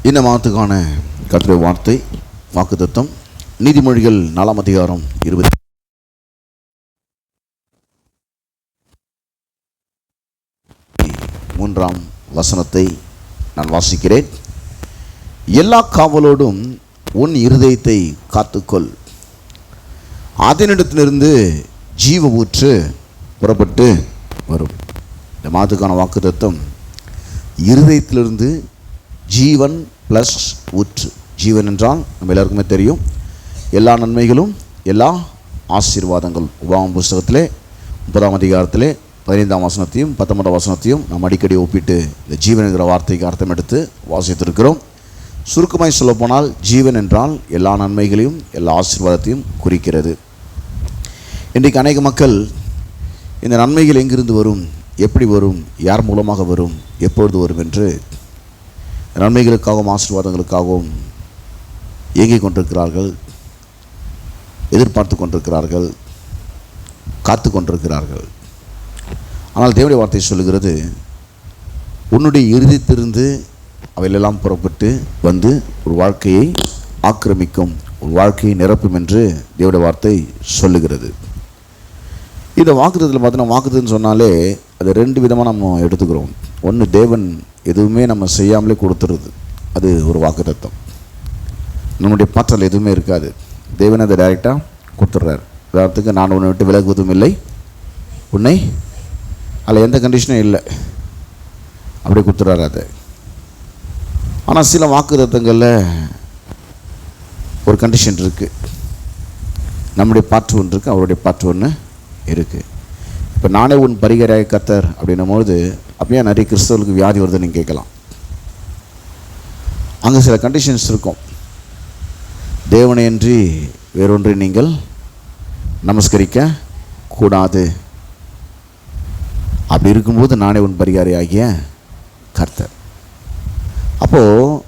இந்த மாதத்துக்கான கர்த்தருடைய வார்த்தை வாக்குத்தத்தம் நீதிமொழிகள் 4 அதிகாரம் 23 வசனத்தை நான் வாசிக்கிறேன். எல்லா காவலோடும் உன் இருதயத்தை காத்துக்கொள், அதனிடத்திலிருந்து ஜீவ ஊற்று புறப்பட்டு வரும். இந்த மாதத்துக்கான வாக்குத்தத்தம் இருதயத்திலிருந்து ஜீவன் ப்ளஸ் ஊற்று. ஜீவன் என்றால் நம்ம எல்லாருக்குமே தெரியும், எல்லா நன்மைகளும் எல்லா ஆசீர்வாதங்களும். உபாகமம் புஸ்தகத்திலே 30 அதிகாரத்திலே 15 வசனத்தையும் 19 வசனத்தையும் நாம் அடிக்கடி ஒப்பிட்டு இந்த ஜீவன் என்கிற வார்த்தைக்கு அர்த்தம் எடுத்து வாசித்திருக்கிறோம். சுருக்கமாய் சொல்லப்போனால் ஜீவன் என்றால் எல்லா நன்மைகளையும் எல்லா ஆசீர்வாதத்தையும் குறிக்கிறது. இன்றைக்கு அநேக மக்கள் இந்த நன்மைகள் எங்கிருந்து வரும், எப்படி வரும், யார் மூலமாக வரும், எப்பொழுது வரும் என்று நன்மைகளுக்காகவும் ஆசீர்வாதங்களுக்காகவும் ஏங்கிக் கொண்டிருக்கிறார்கள், எதிர்பார்த்து கொண்டிருக்கிறார்கள், காத்து கொண்டிருக்கிறார்கள். ஆனால் தேவனுடைய வார்த்தை சொல்லுகிறது, உன்னுடைய இருதயத்திலிருந்து அவையெல்லாம் புறப்பட்டு வந்து ஒரு வாழ்க்கையை ஆக்கிரமிக்கும், ஒரு வாழ்க்கையை நிரப்பும் என்று தேவனுடைய வார்த்தை சொல்லுகிறது. இந்த வாக்குத்தத்தத்தில் பார்த்தீங்கன்னா, வாக்குத்தத்தம்னு சொன்னாலே அது 2 விதமாக நம்ம எடுத்துக்கிறோம். ஒன்று, தேவன் எதுவுமே நம்ம செய்யாமலே கொடுத்துருது, அது ஒரு வாக்குத்தத்தம். நம்முடைய பாற்றல் எதுவுமே இருக்காது, தேவன் அதை டைரெக்டாக கொடுத்துட்றாரு. உதாரணத்துக்கு, நான் உன்னை விட்டு விலகுவதும் இல்லை, உன்னை அதில் எந்த கண்டிஷனும் இல்லை, அப்படி கொடுத்துட்றாரு அதை. ஆனால் சில வாக்குத்தத்தங்களில் ஒரு கண்டிஷன் இருக்குது, நம்முடைய பாற்று ஒன்று இருக்குது, அவருடைய பாற்று ஒன்று இருக்குது. இப்போ நானே உன் பரிகாரியாக கர்த்தர் அப்படின்னும்போது அப்படியே நிறைய கிறிஸ்தவர்களுக்கு வியாதி வருதுன்னு நீங்கள் கேட்கலாம். அங்கே சில கண்டிஷன்ஸ் இருக்கும். தேவனையன்றி வேறொன்றை நீங்கள் நமஸ்கரிக்க கூடாது. அப்படி இருக்கும்போது நானே உன் பரிகாரி ஆகிய கர்த்தர். அப்போது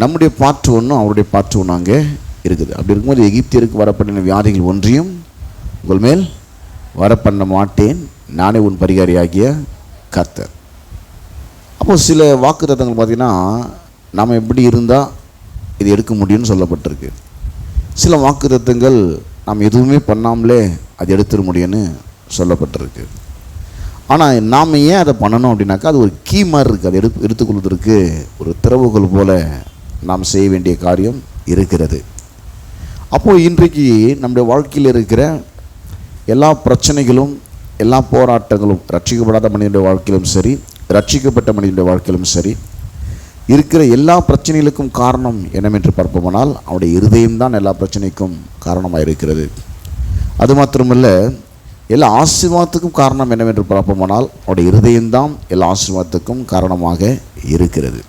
நம்முடைய பாற்று ஒன்றும் அவருடைய பாற்று ஒன்று அங்கே இருக்குது. அப்படி இருக்கும்போது எகிப்தியருக்கு வரப்பட்ட வியாதிகள் ஒன்றையும் உங்கள் மேல் வரப்பண்ண மாட்டேன், நானே உன் பரிகாரி ஆகிய கர்த்தர். அப்போது சில வாக்குத்தத்தங்கள் பார்த்திங்கன்னா, நாம் எப்படி இருந்தால் இது எடுக்க முடியும்னு சொல்லப்பட்டிருக்கு. சில வாக்குத்தத்தங்கள் நாம் எதுவுமே பண்ணாமலே அது எடுத்துட முடியும்னு சொல்லப்பட்டிருக்கு. ஆனால் நாம் ஏன் அதை பண்ணணும் அப்படின்னாக்கா, அது ஒரு கீ மாதிரி இருக்குது. அதை எடுத்துக்கொள்வதற்கு ஒரு திறவுகோல் போல் நாம் செய்ய வேண்டிய காரியம் இருக்கிறது. அப்போது இன்றைக்கு நம்முடைய வாழ்க்கையில் இருக்கிற எல்லா பிரச்சனைகளும் எல்லா போராட்டங்களும், ரட்சிக்கப்படாத மனிதனுடைய வாழ்க்கையிலும் சரி, ரட்சிக்கப்பட்ட மனிதனுடைய வாழ்க்கையிலும் சரி, இருக்கிற எல்லா பிரச்சனைகளுக்கும் காரணம் என்னவென்று பார்ப்போமானால் அவனுடைய இருதயம்தான் எல்லா பிரச்சனைக்கும் காரணமாக இருக்கிறது. அது மாத்திரமல்ல, எல்லா ஆசீர்வாதத்துக்கும் காரணம் என்னவென்று பார்ப்போமானால் அவனுடைய இருதயம்தான் எல்லா ஆசீர்வாதத்துக்கும் காரணமாக இருக்கிறது.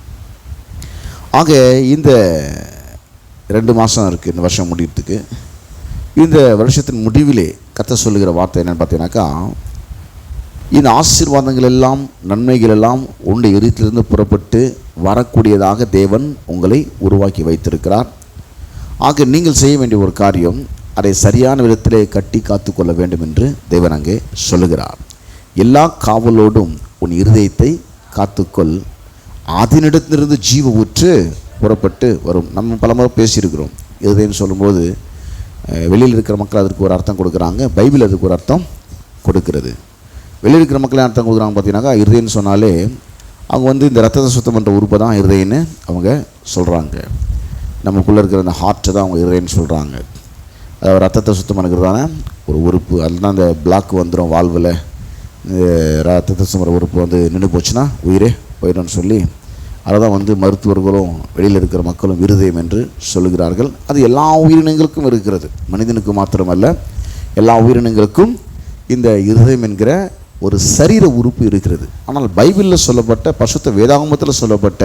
ஆக இந்த 2 மாதம் இருக்குது இந்த வருஷம் முடிகிறதுக்கு. இந்த வருஷத்தின் முடிவிலே கர்த்தர் சொல்லுகிற வார்த்தை என்னென்னு பார்த்தீங்கன்னாக்கா, இந்த ஆசீர்வாதங்கள் எல்லாம் நன்மைகள் எல்லாம் உன்னுடைய இருதயத்திலிருந்து புறப்பட்டு வரக்கூடியதாக தேவன் உங்களை உருவாக்கி வைத்திருக்கிறார். ஆக நீங்கள் செய்ய வேண்டிய ஒரு காரியம், அதை சரியான விதத்திலே கட்டி காத்து கொள்ள வேண்டும் என்று தேவன் அங்கே சொல்லுகிறார். எல்லா காவலோடும் உன் இருதயத்தை காத்துக்கொள், அதனிடத்திலிருந்து ஜீவ ஊற்று புறப்பட்டு வரும். நம்ம பலமுறை பேசியிருக்கிறோம். இருதயம் சொல்லும்போது வெளியில் இருக்கிற மக்கள் அதற்கு ஒரு அர்த்தம் கொடுக்குறாங்க, பைபிள் அதுக்கு ஒரு அர்த்தம் கொடுக்கிறது. வெளியில் இருக்கிற மக்களே அர்த்தம் கொடுக்குறாங்க. பார்த்தீங்கன்னாக்கா, இருதயம்னு சொன்னாலே அவங்க இந்த ரத்தத்தை சுத்தம் பண்ணுற உறுப்பை தான் இருதயன்னு அவங்க சொல்கிறாங்க. நமக்குள்ளே இருக்கிற அந்த ஹார்ட்டை தான் அவங்க இருதயன்னு சொல்கிறாங்க. அதாவது ரத்தத்தை சுத்தம் பண்ணுறதான ஒரு உறுப்பு. அதில் தான் அந்த பிளாக் வந்துடும் வால்வில். ரத்தத்தை சுத்தம் பண்ணுற உறுப்பு நின்று போச்சுன்னா உயிரே போயிடும்னு சொல்லி அதை தான் மருத்துவர்களும் வெளியில் இருக்கிற மக்களும் இருதயம் என்று சொல்லுகிறார்கள். அது எல்லா உயிரினங்களுக்கும் இருக்கிறது, மனிதனுக்கு மாத்திரமல்ல, எல்லா உயிரினங்களுக்கும் இந்த இருதயம் என்கிற ஒரு சரீர உறுப்பு இருக்கிறது. ஆனால் பைபிளில் சொல்லப்பட்ட, பரிசுத்த வேதாகமத்தில் சொல்லப்பட்ட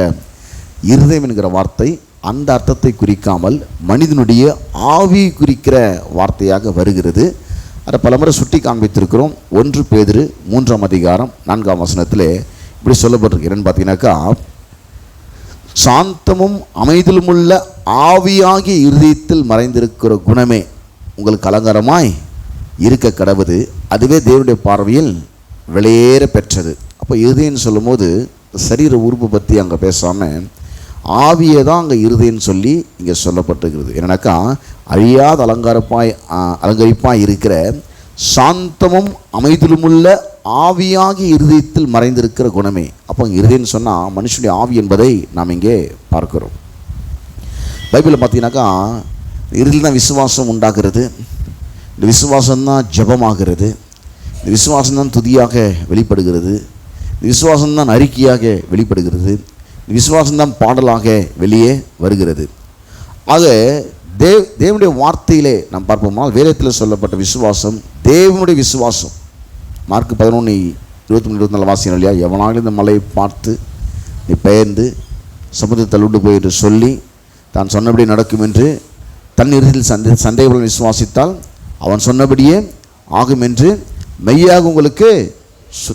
இருதயம் என்கிற வார்த்தை அந்த அர்த்தத்தை குறிக்காமல் மனிதனுடைய ஆவி குறிக்கிற வார்த்தையாக வருகிறது. அதை பலமுறை சுட்டி காண்பித்திருக்கிறோம். 1 பேதுரு 3 அதிகாரம் 4 வசனத்தில் இப்படி சொல்லப்பட்டிருக்கு. என்னென்னு பார்த்தீங்கன்னாக்கா, சாந்தமும் அமைதலும் உள்ள ஆவியாகிய இருதயத்தில் மறைந்திருக்கிற குணமே உங்களுக்கு அலங்காரமாய் இருக்க கடவுது, அதுவே தேவனுடைய பார்வையில் விலையேற பெற்றது. அப்போ இருதயம்னு சொல்லும் போது சரீர உறுப்பு பற்றி அங்கே பேசாமல் ஆவியை தான் அங்கே இருதயம்னு சொல்லி இங்கே சொல்லப்பட்டிருக்கிறது. என்னன்னாக்கா அழியாத அலங்கரிப்பாக இருக்கிற சாந்தமும் அமைதிலுமுள்ள ஆவியாகி இருதயத்தில் மறைந்திருக்கிற குணமே. அப்போ அங்கே இருதயம்னு சொன்னால் மனுஷனுடைய ஆவி என்பதை நாம் இங்கே பார்க்கிறோம். பைபிளில் பார்த்தீங்கன்னாக்கா இருதில் தான் விசுவாசம் உண்டாகிறது, இந்த விசுவாசம்தான் ஜபமாகிறது, இந்த விசுவாசம்தான் துதியாக வெளிப்படுகிறது, இந்த விசுவாசம்தான் அறிக்கையாக வெளிப்படுகிறது, இந்த விசுவாசம்தான் பாடலாக வெளியே வருகிறது. ஆக தேவனுடைய வார்த்தையிலே நாம் பார்ப்போம்னால் வேதத்தில் சொல்லப்பட்ட விசுவாசம் தேவனுடைய விசுவாசம். மார்க் 11:23-24 வாசிக்கிறோம் இல்லையா? எவனாலும் இந்த மலையை பார்த்து நீ பெயர்ந்து சமுத்திரத்தை தள்ளுண்டு போய் என்று சொல்லி தான் சொன்னபடி நடக்கும் என்று தன் இறுதியில் சந்தேகப்பட விசுவாசித்தால் அவன் சொன்னபடியே ஆகும் என்று மெய்யாக உங்களுக்கு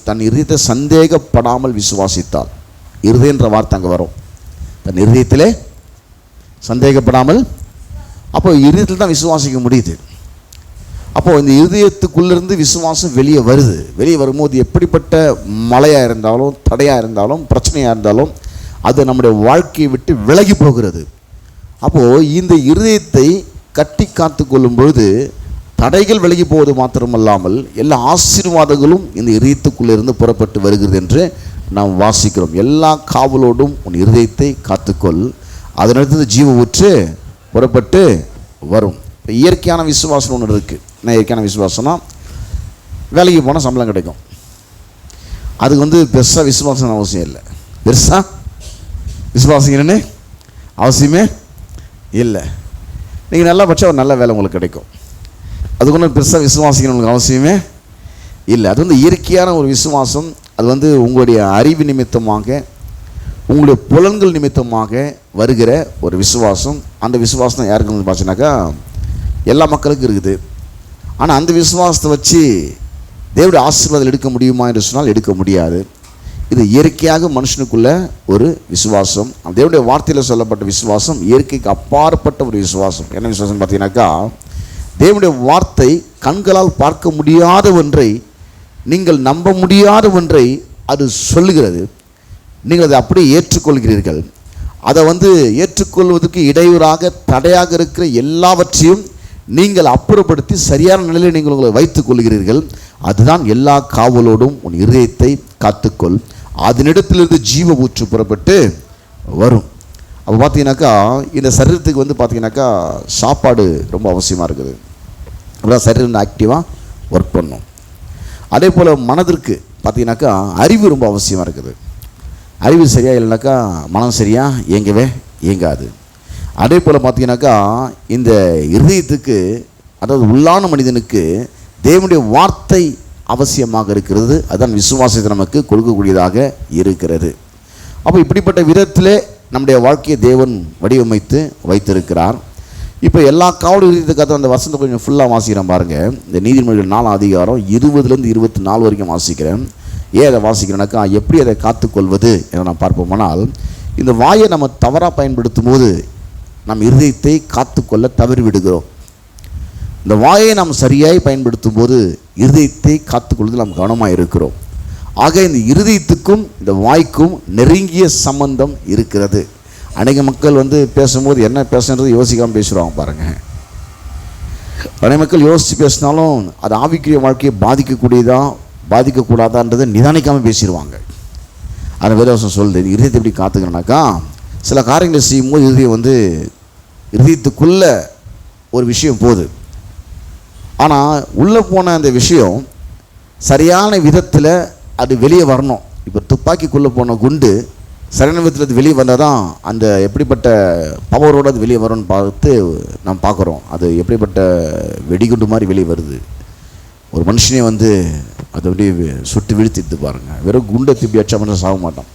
தன் இருதயத்தை சந்தேகப்படாமல் விசுவாசித்தால். இருதயன்ற வார்த்தை அங்கே வரும். தன் இருதயத்திலே சந்தேகப்படாமல். அப்போ இருதயத்தில் தான் விசுவாசிக்க முடியுது. அப்போது இந்த இருதயத்துக்குள்ளேருந்து விசுவாசம் வெளியே வருது. வெளியே வரும்போது எப்படிப்பட்ட மழையாக இருந்தாலும் தடையாக இருந்தாலும் பிரச்சனையாக இருந்தாலும் அது நம்முடைய வாழ்க்கையை விட்டு விலகி போகிறது. அப்போது இந்த இருதயத்தை கட்டி காத்து கொள்ளும் பொழுது தடைகள் விலகி போவது மாத்திரமல்லாமல் எல்லா ஆசீர்வாதங்களும் இந்த இருதயத்துக்குள்ளிருந்து புறப்பட்டு வருகிறது என்று நாம் வாசிக்கிறோம். எல்லா காவலோடும் உன் இருதயத்தை காத்துக்கொள், அதனடுத்தது ஜீவ ஊற்று புறப்பட்டு வரும். இப்போ இயற்கையான விசுவாசம் ஒன்று இருக்குது. என்ன இயற்கையான விசுவாசம்னா, வேலைக்கு போனால் சம்பளம் கிடைக்கும். அதுக்கு பெருசாக விசுவாசம் அவசியம் இல்லை. பெருசாக விசுவாசிக்கணுன்னு அவசியமே இல்லை. நீங்கள் நல்லா பட்சம் ஒரு நல்ல வேலை உங்களுக்கு கிடைக்கும். அதுக்கு ஒன்றும் பெருசாக விசுவாசிக்கணுங்களுக்கு அவசியமே இல்லை. அது இயற்கையான ஒரு விசுவாசம். அது உங்களுடைய அறிவு நிமித்தமாக உங்களுடைய புலன்கள் நிமித்தமாக வருகிற ஒரு விசுவாசம். அந்த விசுவாசம் யாருக்கு பார்த்தீங்கன்னாக்கா எல்லா மக்களுக்கும் இருக்குது. ஆனால் அந்த விசுவாசத்தை வச்சு தேவனுடைய ஆசீர்வாதம் எடுக்க முடியுமா என்று சொன்னால் எடுக்க முடியாது. இது இயற்கையாக மனுஷனுக்குள்ள ஒரு விசுவாசம். தேவனுடைய வார்த்தையில் சொல்லப்பட்ட விசுவாசம் இயற்கைக்கு அப்பாற்பட்ட ஒரு விசுவாசம். என்ன விசுவாசம் பார்த்தீங்கன்னாக்கா, தேவனுடைய வார்த்தை கண்களால் பார்க்க முடியாத ஒன்றை, நீங்கள் நம்ப முடியாத ஒன்றை அது சொல்லுகிறது. நீங்கள் அதை அப்படியே ஏற்றுக்கொள்கிறீர்கள். அதை ஏற்றுக்கொள்வதற்கு இடையூறாக தடையாக இருக்கிற எல்லாவற்றையும் நீங்கள் அப்புறப்படுத்தி சரியான நிலையில் நீங்கள் உங்களை வைத்துக் கொள்கிறீர்கள். அதுதான் எல்லா காவலோடும் உன் இருதயத்தை காத்துக்கொள், அதனிடத்திலிருந்து ஜீவ ஊற்று புறப்பட்டு வரும். அப்போ பார்த்தீங்கன்னாக்கா இந்த சரீரத்துக்கு பார்த்தீங்கன்னாக்கா சாப்பாடு ரொம்ப அவசியமாக இருக்குது. அப்போ சரீரம் ஆக்டிவாக ஒர்க் பண்ணும். அதே போல் மனதிற்கு பார்த்தீங்கன்னாக்கா அறிவு ரொம்ப அவசியமாக இருக்குது. அறிவு சரியாக இல்லைனாக்கா மனம் சரியாக இயங்காது. அதே போல் பார்த்தீங்கன்னாக்கா இந்த இருதயத்துக்கு, அதாவது உள்ளான மனிதனுக்கு தேவனுடைய வார்த்தை அவசியமாக இருக்கிறது. அதுதான் விசுவாசத்தை நமக்கு கொடுக்கக்கூடியதாக இருக்கிறது. அப்போ இப்படிப்பட்ட விதத்தில் நம்முடைய வாழ்க்கையை தேவன் வடிவமைத்து வைத்திருக்கிறார். இப்போ எல்லா காவல் இருதயத்துக்காக அந்த வசனத்தை கொஞ்சம் ஃபுல்லாக வாசிக்கிறேன் பாருங்கள். இந்த நீதிமொழிகள் 4:24 வரைக்கும் வாசிக்கிறேன். ஏன் அதை வாசிக்கிறேன்னாக்கா, எப்படி அதை காத்துக்கொள்வது என நான் பார்ப்போமானால், இந்த வாயை நம்ம தவறாக பயன்படுத்தும் போது நம் இருதயத்தை காத்துக்கொள்ள தவறி விடுகிறோம். இந்த வாயை நாம் சரியாய் பயன்படுத்தும் போது இருதயத்தை காத்துக்கொள்வது நாம் கவனமாக இருக்கிறோம். ஆக இந்த இருதயத்துக்கும் இந்த வாய்க்கும் நெருங்கிய சம்பந்தம் இருக்கிறது. அநேக மக்கள் பேசும்போது என்ன பேசுறது யோசிக்காமல் பேசுகிறாங்க பாருங்கள். அநேக மக்கள் யோசித்து பேசினாலும் அது ஆவிக்குரிய வாழ்க்கையை பாதிக்கக்கூடாதான்றதை நிதானிக்காமல் பேசிடுவாங்க. அந்த வேதவசனம் சொல்லுது, இருதயத்தை எப்படி காத்துக்கிறனாக்கா, சில காரியங்களை செய்யும்போது இருதயத்துக்குள்ள ஒரு விஷயம் போகுது. ஆனால் உள்ளே போன அந்த விஷயம் சரியான விதத்தில் அது வெளியே வரணும். இப்போ துப்பாக்கிக்குள்ளே போன குண்டு சரியான விதத்தில் அது வெளியே வந்தால் தான் அந்த எப்படிப்பட்ட பவரோடு அது வெளியே வரும்னு பார்த்து நாம் பார்க்குறோம். அது எப்படிப்பட்ட வெடிகுண்டு மாதிரி வெளியே வருது. ஒரு மனுஷனே அதை அப்படியே சுட்டு வீழ்த்திட்டு பாருங்கள். வெறும் குண்டை திருப்பி அடிச்சா மட்டும் சாக மாட்டான்.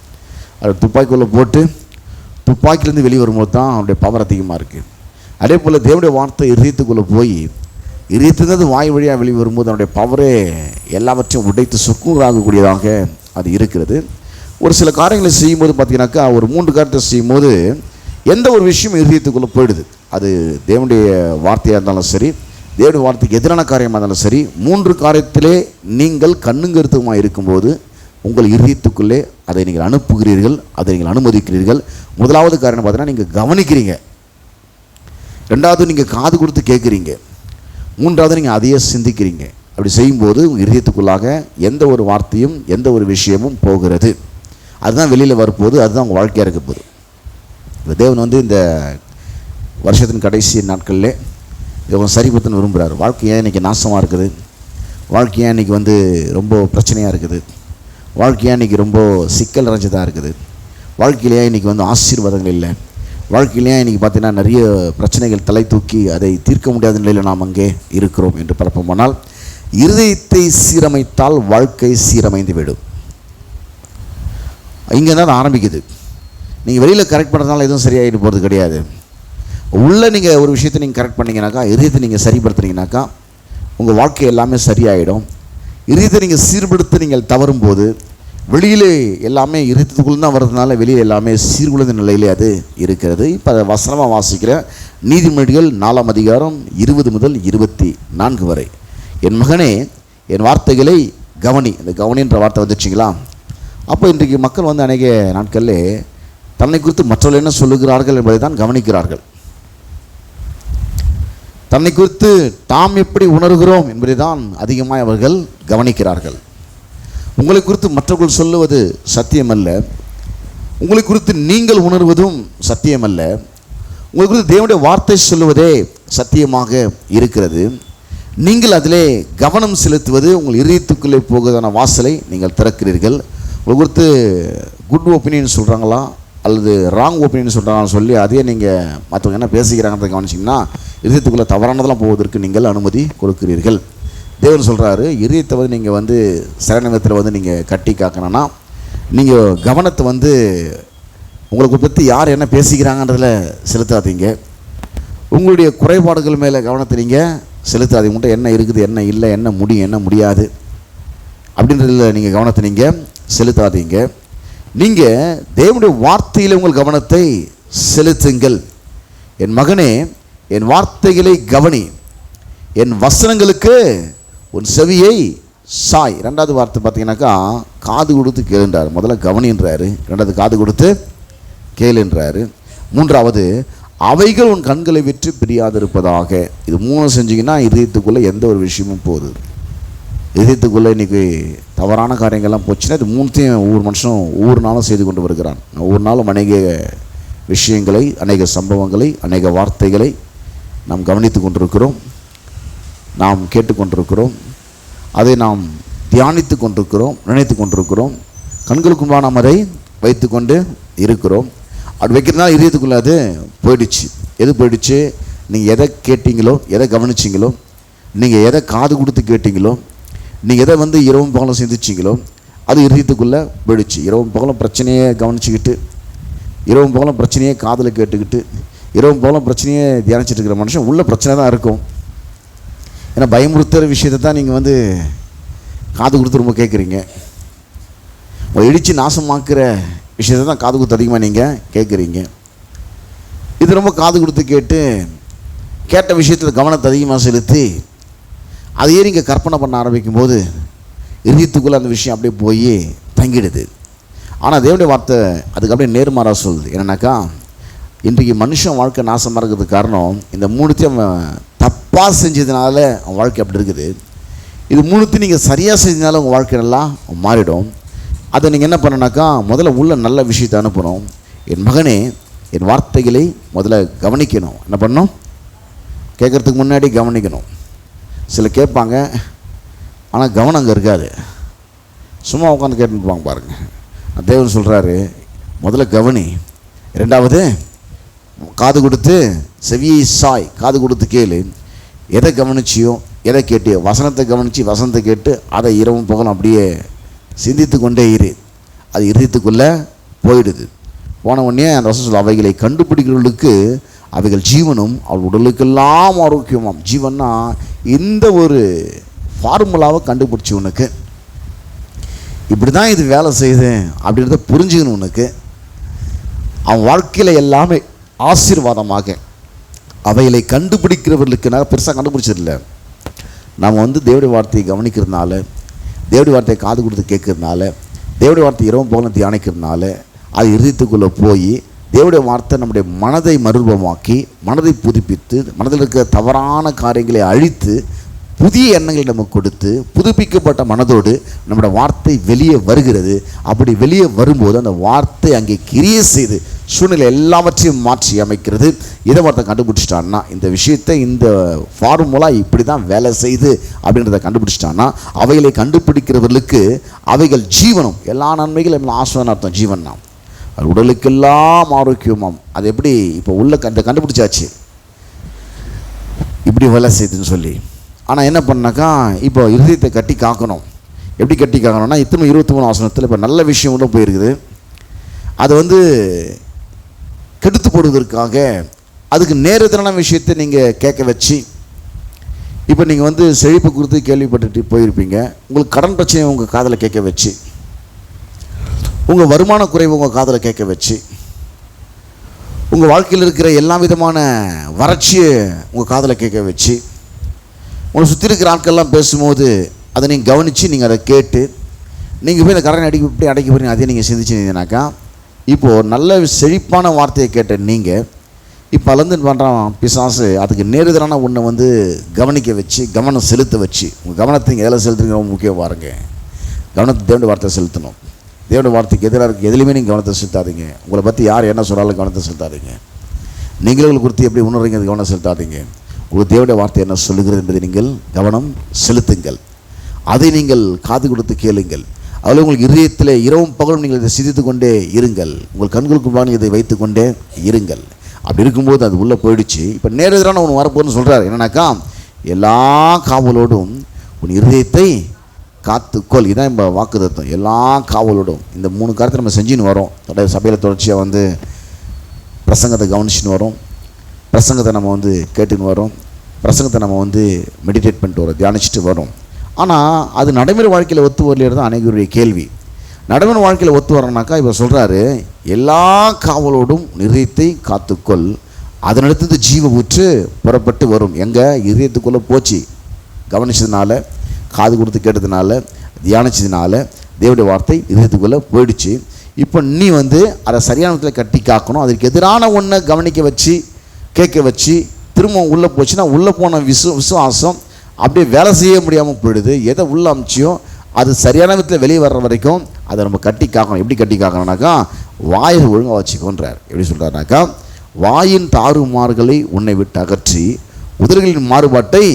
அது துப்பாக்கிக்குள்ளே போட்டு துப்பாக்கிலேருந்து வெளியே வரும்போது தான் அவனுடைய பவர் அதிகமாக இருக்குது. அதே போல் தேவனுடைய வார்த்தை இருதயத்துக்குள்ளே போய் இருதயத்திலிருந்து வாய் வழியாக வெளியே வரும்போது அவனுடைய பவரே எல்லாவற்றையும் உடைத்து சொக்குங்களாகக்கூடியதாக அது இருக்கிறது. ஒரு சில காரியங்களை செய்யும்போது பார்த்தீங்கன்னாக்கா, ஒரு 3 காரியத்தை செய்யும்போது எந்த ஒரு விஷயம் இருதயத்துக்குள்ளே போயிடுது. அது தேவனுடைய வார்த்தையாக இருந்தாலும் சரி, தேவனுடைய வார்த்தைக்கு எதிரான காரியமாக இருந்தாலும் சரி, 3 காரியத்திலே நீங்கள் கண்ணுங்கருத்துமாக இருக்கும்போது உங்கள் இதயத்துக்குள்ளே அதை நீங்கள் அனுப்புகிறீர்கள், அதை நீங்கள் அனுமதிக்கிறீர்கள். முதலாவது காரணம் பார்த்தீங்கன்னா நீங்கள் கவனிக்கிறீங்க, ரெண்டாவது நீங்கள் காது கொடுத்து கேட்குறீங்க, மூன்றாவது நீங்கள் அதையே சிந்திக்கிறீங்க. அப்படி செய்யும்போது உங்கள் இதயத்துக்குள்ளாக எந்த ஒரு வார்த்தையும் எந்த ஒரு விஷயமும் போகிறது. அதுதான் வெளியில் வரப்போகுது, அதுதான் உங்கள் வாழ்க்கையாக இருக்க போகுது. இந்த தேவன் வந்து இந்த வருஷத்தின் கடைசி நாட்களில் இவங்க சரிபடுத்தன்னு விரும்புகிறார். வாழ்க்கை ஏன் இன்றைக்கி நாசமாக இருக்குது, வாழ்க்கை ஏன் இன்றைக்கி வந்து ரொம்ப பிரச்சனையாக இருக்குது, வாழ்க்கை ஏன் இன்றைக்கி ரொம்ப சிக்கல் நிறைஞ்சதாக இருக்குது, வாழ்க்கையிலேயே இன்றைக்கி வந்து ஆசீர்வாதங்கள் இல்லை, வாழ்க்கையிலேயே இன்றைக்கி பார்த்தீங்கன்னா நிறைய பிரச்சனைகள் தலை தூக்கி அதை தீர்க்க முடியாத நிலையில் நாம் அங்கே இருக்கிறோம் என்று பார்ப்போமானால், இருதயத்தை சீரமைத்தால் வாழ்க்கை சீரமைந்து விடும். இங்கே தான் ஆரம்பிக்குது. நீங்கள் வெளியில் கரெக்ட் பண்ணுறதுனால எதுவும் சரியாகிட்டு போகிறது கிடையாது. உள்ளே நீங்கள் ஒரு விஷயத்தை நீங்கள் கரெக்ட் பண்ணிங்கனாக்கா, இருதயத்தை நீங்கள் சரிப்படுத்துனீங்கனாக்கா உங்கள் வாழ்க்கை எல்லாமே சரியாயிடும். இருதயத்தை நீங்கள் சீர்படுத்த நீங்கள் தவறும்போது வெளியிலே எல்லாமே இருதயத்துக்குள்ளே தான் வர்றதுனால வெளியில் எல்லாமே சீர்குலைந்த நிலையிலே அது இருக்கிறது. இப்போ அதை வசனமாக வாசிக்கிற நீதிமொழிகள் 4ஆம் அதிகாரம் 20 முதல் 24 வரை. என் மகனே, என் வார்த்தைகளை கவனி. இந்த கவனின்ற வார்த்தை வந்துச்சுங்களா? அப்போ இன்றைக்கு மக்கள் வந்து அநேக நாட்களில் தன்னை குறித்து மற்றவர்கள் என்ன சொல்லுகிறார்கள் என்பதை தான் கவனிக்கிறார்கள். தன்னை குறித்து தாம் எப்படி உணர்கிறோம் என்பதை தான் அதிகமாக அவர்கள் கவனிக்கிறார்கள். உங்களை குறித்து மற்றவர்கள் சொல்லுவது சத்தியமல்ல, உங்களை குறித்து நீங்கள் உணர்வதும் சத்தியமல்ல, உங்களை குறித்து தேவனுடைய வார்த்தை சொல்லுவதே சத்தியமாக இருக்கிறது. நீங்கள் அதிலே கவனம் செலுத்துவது உங்கள் இதயத்துக்குள்ளே போகிறதான வாசலை நீங்கள் திறக்கிறீர்கள். உங்களை குறித்து குட் ஒப்பீனியன் சொல்கிறாங்களா அல்லது ராங் ஒப்பீனியன் சொல்கிறாங்கன்னு சொல்லி அதையே நீங்கள் மற்றவங்க என்ன பேசிக்கிறாங்கிறத கவனிச்சிங்கன்னா இதயத்துக்குள்ளே தவறானதெல்லாம் போவதற்கு நீங்கள் அனுமதி கொடுக்கிறீர்கள். தேவன் சொல்கிறாரு, இதயத்தை வந்து நீங்கள் வந்து சரணத்தில் வந்து நீங்கள் கட்டி காக்கணும்னா நீங்கள் கவனத்தை வந்து உங்களுக்கு பற்றி யார் என்ன பேசிக்கிறாங்கன்றதில் செலுத்தாதீங்க. உங்களுடைய குறைபாடுகள் மேலே கவனத்தை நீங்கள் செலுத்தாதீங்க. உங்கள்கிட்ட என்ன இருக்குது, என்ன இல்லை, என்ன முடியும், என்ன முடியாது அப்படின்றதில் நீங்கள் கவனத்தை நீங்கள் செலுத்தாதீங்க. நீங்கள் தேவனுடைய வார்த்தையில் உங்கள் கவனத்தை செலுத்துங்கள். என் மகனே, என் வார்த்தைகளை கவனி, என் வசனங்களுக்கு உன் செவியை சாய். ரெண்டாவது வார்த்தை பார்த்தீங்கன்னாக்கா காது கொடுத்து கேளுன்றார். முதல்ல கவனின்றாரு, ரெண்டாவது காது கொடுத்து கேளுன்றாரு, மூன்றாவது அவைகள் உன் கண்களை விட்டு பிரியாதிருப்பதாக. இது மூணு செஞ்சிங்கன்னா இதயத்துக்குள்ளே எந்த ஒரு விஷயமும் போகுது. இதயத்துக்குள்ளே இன்றைக்கி தவறான காரியங்கள்லாம் போச்சுன்னா இது மூணுத்தையும் ஒவ்வொரு மனுஷனும் ஒவ்வொரு நாளும் செய்து கொண்டு வருகிறான். ஒவ்வொரு நாளும் அநேக விஷயங்களை, அநேக சம்பவங்களை, அநேக வார்த்தைகளை நாம் கவனித்து கொண்டிருக்கிறோம், நாம் கேட்டுக்கொண்டிருக்கிறோம், அதை நாம் தியானித்து கொண்டிருக்கிறோம், நினைத்து கொண்டிருக்கிறோம், கண்களுக்கு முன்பாக நாம் அதை வைத்து கொண்டு இருக்கிறோம். அப்படி வைக்கிறதுனால இதயத்துக்குள்ளே அது போயிடுச்சு. எது போயிடுச்சு? நீங்கள் எதை கேட்டீங்களோ, எதை கவனிச்சிங்களோ, நீங்கள் எதை காது கொடுத்து கேட்டீங்களோ, நீங்கள் எதை வந்து இரவும் பகலும் சிந்திச்சிங்களோ அது இதயத்துக்குள்ளே போயிடுச்சு. இரவும் பகலும் பிரச்சனையை கவனிச்சுக்கிட்டு, இரவும் பகலும் பிரச்சனையே காதில் கேட்டுக்கிட்டு, இரவும் பகலும் பிரச்சனையே தியானிச்சுட்டு இருக்கிற மனுஷன் உள்ள பிரச்சனை தான் இருக்கும். ஏன்னா பயமுறுத்துகிற விஷயத்தை தான் நீங்கள் வந்து காது கொடுத்து ரொம்ப கேட்குறீங்க. உங்களை இடித்து நாசமாக்குற விஷயத்தை தான் காது கொடுத்து அதிகமாக நீங்கள் கேட்குறீங்க. இது ரொம்ப காது கொடுத்து கேட்ட விஷயத்தில் கவனத்தை அதிகமாக செலுத்தி அதையே நீங்கள் கற்பனை பண்ண ஆரம்பிக்கும் போது இதயத்துக்குள்ளே அந்த விஷயம் அப்படியே போய் தங்கிடுது. ஆனால் தேவனுடைய வார்த்தை அதுக்கு அப்படியே நேர்மாறாக சொல்லுது. என்னன்னாக்கா, இன்றைக்கு மனுஷன் வாழ்க்கை நாசமாக இருக்கிறதுக்கு காரணம் இந்த மூணுத்தையும் அவன் தப்பாக செஞ்சதுனால அவன் வாழ்க்கை அப்படி இருக்குது. இது மூணுத்தையும் நீங்கள் சரியாக செஞ்சதுனால உங்கள் வாழ்க்கை நல்லா மாறிடும். அதை நீங்கள் என்ன பண்ணணுனாக்கா, முதல்ல உள்ள நல்ல விஷயத்தை அனுப்பணும். என் மகனே, என் வார்த்தைகளை முதல்ல கவனிக்கணும். என்ன பண்ணணும்? கேட்குறதுக்கு முன்னாடி கவனிக்கணும். சில கேட்பாங்க, ஆனால் கவனம் அங்கே இருக்காது, சும்மா உட்காந்து கேட்டுருப்பாங்க. பாருங்கள், தேவன் சொல்கிறாரு, முதல்ல கவனி, ரெண்டாவது காது கொடுத்து செவியை சாய், காது கொடுத்து கேளு. எதை கவனிச்சியோ, எதை கேட்டியோ, வசனத்தை கவனித்து வசனத்தை கேட்டு அதை இரவும் பகலும் அப்படியே சிந்தித்து கொண்டே இரு. அது இதயத்துக்குள்ளே போயிடுது. போன உடனே அந்த வசனம் சொல்ல, அவைகளை கண்டுபிடிக்கிறவர்களுக்கு அவைகள் ஜீவனும் அவள் உடலுக்கெல்லாம் ஆரோக்கியமாம். ஜீவன்னா இந்த ஒரு ஃபார்முலாவை கண்டுபிடிச்சி உனக்கு இப்படி தான் இது வேலை செய்யுது அப்படின்றத புரிஞ்சுக்கணும். உனக்கு அவன் வாழ்க்கையில் எல்லாமே ஆசீர்வாதமாக அவைகளை கண்டுபிடிக்கிறவர்களுக்கு நான் பெருசாக கண்டுபிடிச்சதில்லை. நாம் வந்து தேவனுடைய வார்த்தையை கவனிக்கிறதுனால, தேவனுடைய வார்த்தையை காது கொடுத்து கேட்கறதுனால, தேவனுடைய வார்த்தை இரவும் பகலும் தியானிக்கிறதுனால அது இருதயத்துக்குள்ளே போய் தேவனுடைய வார்த்தை நம்முடைய மனதை மறுரூபமாக்கி, மனதை புதுப்பித்து, மனதில் இருக்கிற தவறான காரியங்களை அழித்து, புதிய எண்ணங்களை நமக்கு கொடுத்து, புதுப்பிக்கப்பட்ட மனதோடு நம்முடைய வார்த்தை வெளியே வருகிறது. அப்படி வெளியே வரும்போது அந்த வார்த்தை அங்கே கிரியை செய்து சூழ்நிலை எல்லாவற்றையும் மாற்றி அமைக்கிறது. இதை வார்த்தை கண்டுபிடிச்சிட்டான்னா, இந்த விஷயத்தை, இந்த ஃபார்முலா இப்படி தான் வேலை செய்து அப்படின்றத கண்டுபிடிச்சிட்டான்னா, அவைகளை கண்டுபிடிக்கிறவர்களுக்கு அவைகள் ஜீவனம், எல்லா நன்மைகள் எல்லாம் ஆசுவான அர்த்தம். ஜீவன் தான் உடலுக்கெல்லாம் ஆரோக்கியமாம். அது எப்படி இப்போ உள்ள கண்டுபிடிச்சாச்சு இப்படி வேலை செய்யுதுன்னு சொல்லி. ஆனால் என்ன பண்ணாக்கா, இப்போ இருதயத்தை கட்டி காக்கணும். எப்படி கட்டி காக்கணும்னா, 23 வசனத்தில் இப்போ நல்ல விஷயம் உள்ள போயிருக்குது. அதை கெடுத்து போடுவதற்காக அதுக்கு நேரத்திலான விஷயத்தை நீங்கள் கேட்க வச்சு, இப்போ நீங்கள் செழிப்பு குறித்து கேள்விப்பட்டுட்டு போயிருப்பீங்க. உங்களுக்கு கடன் பிரச்சனையை உங்கள் காதில் கேட்க வச்சு, உங்கள் வருமான குறைவு உங்கள் காதில் கேட்க வச்சு, உங்கள் வாழ்க்கையில் இருக்கிற எல்லா விதமான வறட்சியை உங்கள் காதில் கேட்க வச்சு, உங்களை சுற்றி இருக்கிற ஆட்கள்லாம் பேசும்போது அதை நீங்கள் கவனித்து நீங்கள் அதை கேட்டு நீங்கள் போய் இந்த கடனை இப்படி அடைக்க போகிறீங்க, அதையும் நீங்கள் சிந்திச்சிருந்தீங்கன்னாக்கா, இப்போது நல்ல செழிப்பான வார்த்தையை கேட்ட நீங்கள் இப்போ அளந்து பண்ணுறான் பிசாசு அதுக்கு நேரெதிரான ஒன்றை கவனிக்க வச்சு, கவனம் செலுத்த வச்சு, உங்கள் கவனத்தை நீங்கள் எதில் செலுத்துறீங்க ரொம்ப முக்கியம் பாருங்க. கவனத்தை தேவனுடைய வார்த்தை செலுத்தணும். தேவனுடைய வார்த்தைக்கு எதிராக இருக்குது எதுலையுமே நீங்கள் கவனத்தை செலுத்தாதீங்க. உங்களை பற்றி யார் என்ன சொல்கிறாலும் கவனத்தை செலுத்தாதீங்க. நீங்களே குறித்து எப்படி உணர்றீங்க அது கவனம் செலுத்தாதீங்க. உங்களுக்கு தேவனுடைய வார்த்தை என்ன சொல்லுகிறது என்பதை நீங்கள் கவனம் செலுத்துங்கள். அதை நீங்கள் காது கொடுத்து கேளுங்கள். அதில் உங்களுக்கு இதயத்தில் இரவும் பகலும் நீங்கள் இதை சிந்தித்து கொண்டே இருங்கள். உங்கள் கண்களுக்கு முன்பாக இதை வைத்து கொண்டே இருங்கள். அப்படி இருக்கும்போது அது உள்ளே போயிடுச்சு. இப்போ நேரெதிரான ஒன்று வரப்போன்னு சொல்கிறார். என்னன்னாக்கா, எல்லா காவலோடும் உன் இதயத்தை காத்துக்கொள். இதுதான் இப்போ வாக்குத்தத்தம். எல்லா காவலோடும் இந்த 3 காரியத்தை நம்ம செஞ்சுன்னு வரோம். சபையில் தொடர்ச்சியாக பிரசங்கத்தை கவனிச்சுன்னு வரோம், பிரசங்கத்தை நம்ம கேட்டுன்னு வரோம், பிரசங்கத்தை நம்ம மெடிடேட் பண்ணிட்டு வரோம், தியானிச்சுட்டு வரோம். ஆனால் அது நடைமுறை வாழ்க்கையில் ஒத்து வரலையே தான் அனைவருடைய கேள்வி. நடைமுறை வாழ்க்கையில் ஒத்து வரனாக்கா இப்போ சொல்கிறாரு, எல்லா காவலோடும் இதயத்தை காத்துக்கொள், அதனிடத்து ஜீவ ஊற்று புறப்பட்டு வரும். எங்கள் இதயத்துக்குள்ளே போச்சு, கவனிச்சதுனால, காது கொடுத்து கேட்டதுனால, தியானிச்சதுனால தேவனுடைய வார்த்தை இதயத்துக்குள்ளே போயிடுச்சு. இப்போ நீ அதை சரியான விதத்தில் கட்டி காக்கணும். அதுக்கு எதிரான ஒன்றை கவனிக்க வச்சு, கேட்க வச்சு, திரும்ப உள்ளே போச்சுன்னா உள்ளே போன விசுவாசம் அப்படியே வேலை செய்ய முடியாமல் போயிடுது. எதை உள்ள அமிச்சியோ அது சரியான விதத்தில் வெளியே வர்ற வரைக்கும் அதை நம்ம கட்டி காக்கணும். எப்படி கட்டி காக்கணும்னாக்கா, வாயை ஒழுங்காக வச்சுக்கோன்றார். எப்படி சொல்கிறாருனாக்கா, வாயின் தாறுமாறுகளை உன்னை விட்டு அகற்றி உதடுகளின் மாறுபாட்டை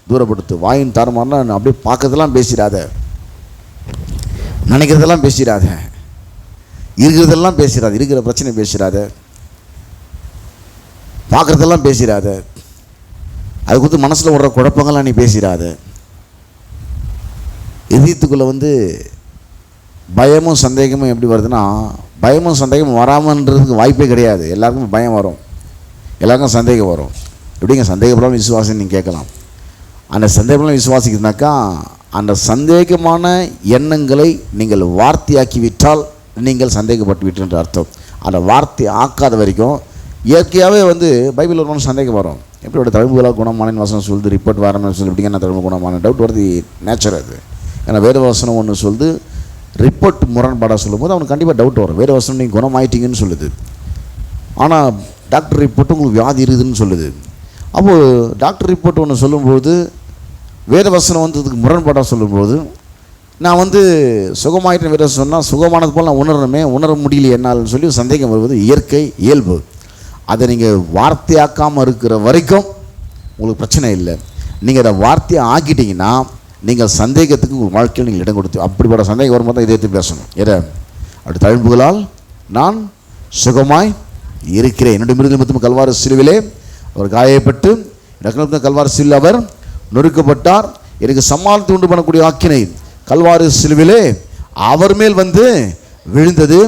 தூரப்படுத்து. வாயின் தாறுமாறுனா அப்படியே பார்க்கறதெல்லாம் பேசிடாத, நினைக்கிறதெல்லாம் பேசிடாத, இருக்கிறதெல்லாம் பேசிடாத, இருக்கிற பிரச்சனை பேசிடாத, பார்க்குறதெல்லாம் பேசிடாத, அது கொடுத்து மனசில் விடுற குழப்பங்கள்லாம் நீ பேசிடாத. இதயத்துக்குள்ளே பயமும் சந்தேகமும் எப்படி வருதுன்னா, பயமும் சந்தேகமும் வராமன்றதுக்கு வாய்ப்பே கிடையாது. எல்லாருக்கும் பயம் வரும், எல்லாருக்கும் சந்தேகம் வரும். எப்படிங்க சந்தேகப்படாமல் விசுவாசம் நீங்கள் கேட்கலாம். அந்த சந்தேகப்படாமல் விசுவாசிக்கிறதுனாக்கா, அந்த சந்தேகமான எண்ணங்களை நீங்கள் வார்த்தையாக்கி விட்டால் நீங்கள் சந்தேகப்பட்டு விட்டுன்ற அர்த்தம். அந்த வார்த்தை ஆக்காத வரைக்கும் இயற்கையாகவே பைபிள் ஒரு சந்தேகம் வரும். எப்படி ஒரு தழும்புகளாக குணமான வசனம் சொல்லுது, ரிப்போர்ட் வரணும்னு சொல்லி எப்படிங்க நான் தழும்பு குணமான டவுட் வருது, நேச்சர் அது. ஏன்னா வேறு வசனம் ஒன்று சொல்லுது, ரிப்போர்ட் முரண்பாடாக சொல்லும்போது அவனுக்கு கண்டிப்பாக டவுட் வரும். வேறு வசனம் நீங்கள் குணமாயிட்டீங்கன்னு சொல்லுது, ஆனால் டாக்டர் ரிப்போர்ட்டு உங்களுக்கு வியாதி இருக்குதுன்னு சொல்லுது. அப்போது டாக்டர் ரிப்போர்ட் ஒன்று சொல்லும்போது வேறு வசனம் இதுக்கு முரண்பாடாக சொல்லும்போது, நான் சுகமாயிட்டேன் வேறு சொன்னால் சுகமானது போல் நான் உணரணுமே, உணர முடியல என்னால்னு சொல்லி சந்தேகம் வருவது இயற்கை இயல்பு. அதை நீங்கள் வார்த்தையாக்காமல் இருக்கிற வரைக்கும் உங்களுக்கு பிரச்சனை இல்லை. நீங்கள் அதை வார்த்தையை ஆக்கிட்டீங்கன்னா நீங்கள் சந்தேகத்துக்கு உங்கள் வாழ்க்கையில் நீங்கள் இடம் கொடுத்து, அப்படிப்பட்ட சந்தேகம் வரும்போது தான் இதயத்தை பேசணும். எதை அப்படி தழும்புகளால் நான் சுகமாய் இருக்கிறேன், என்னுடைய மிருக நிமித்தம் கல்வாரி சிலுவிலே அவர் காயப்பட்டு எனக்கு கல்வாரி சிலுவில் அவர் நொறுக்கப்பட்டார், எனக்கு சமாளித்து உண்டு பண்ணக்கூடிய ஆக்கினை கல்வாரி சிலுவிலே அவர் மேல் விழுந்தது,